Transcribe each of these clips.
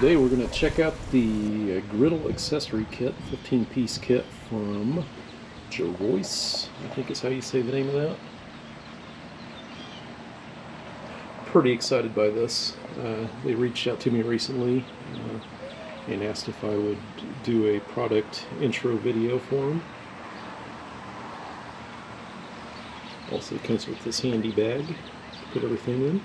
Today we're going to check out the Griddle accessory kit, 15-piece kit from Jarocye, I think is how you say the name of that. Pretty excited by this. They reached out to me recently and asked if I would do a product intro video for them. Also, it comes with this handy bag to put everything in.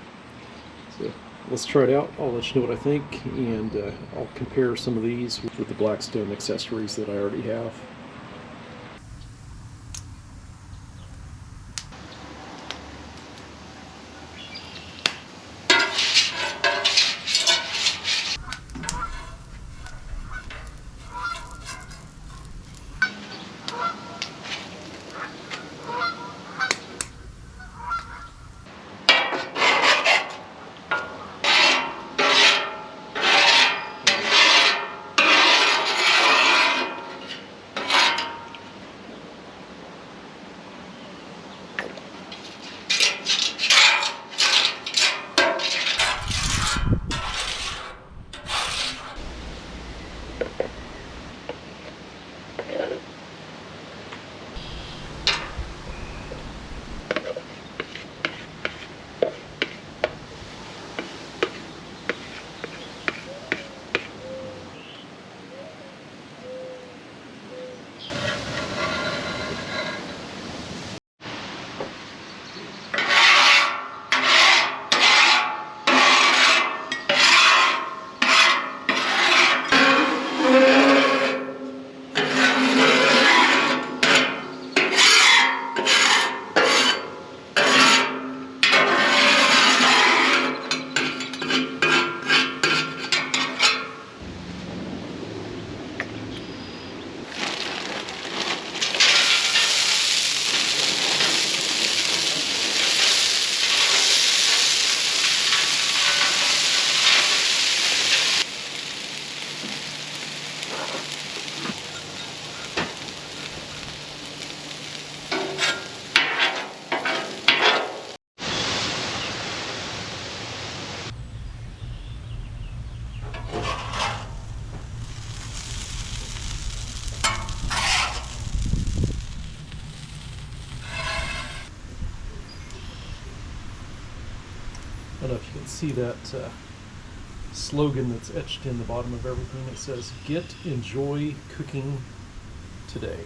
So let's try it out. I'll let you know what I think, and I'll compare some of these with the Blackstone accessories that I already have. I don't know if you can see that slogan that's etched in the bottom of everything. It says, "Get, enjoy cooking today."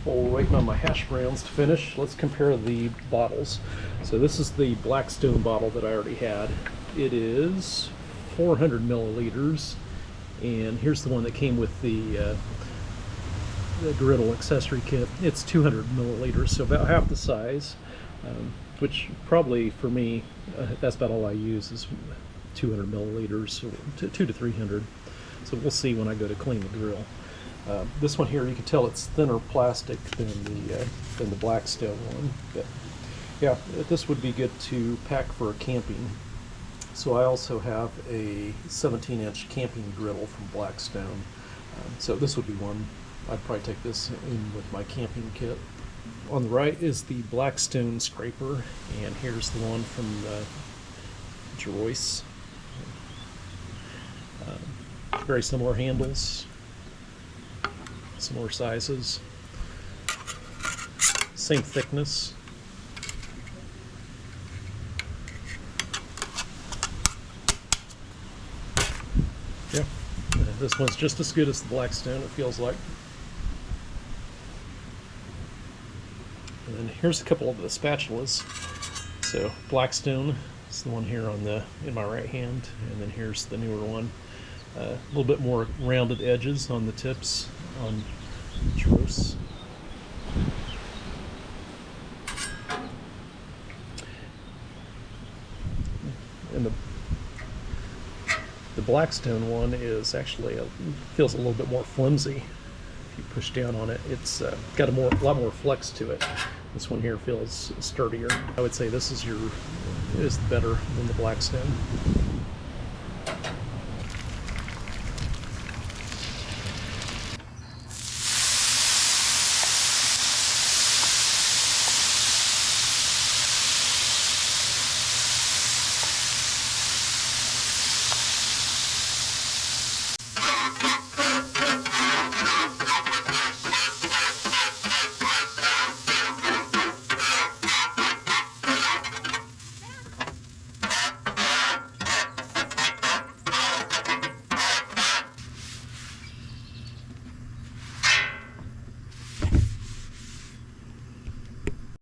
While we're waiting on my hash browns to finish, let's compare the bottles. So this is the Blackstone bottle that I already had. It is 400 milliliters, and here's the one that came with the Griddle accessory kit. It's 200 milliliters, so about half the size. Which probably for me, that's about all I use is 200 milliliters, or 2 to 300. So we'll see when I go to clean the grill. This one here, you can tell it's thinner plastic than the Blackstone one. But yeah, this would be good to pack for camping. So I also have a 17-inch camping griddle from Blackstone. So this would be one. I'd probably take this in with my camping kit. On the right is the Blackstone scraper, and here's the one from Jarocye. Very similar handles, similar sizes, same thickness. Yeah, this one's just as good as the Blackstone, it feels like. And then here's a couple of the spatulas. So Blackstone is the one here in my right hand, and then here's the newer one. A little bit more rounded edges on the tips on Jarocye. And the Blackstone one is actually feels a little bit more flimsy. If you push down on it, it's got a lot more flex to it. This one here feels sturdier. I would say this is better than the Blackstone.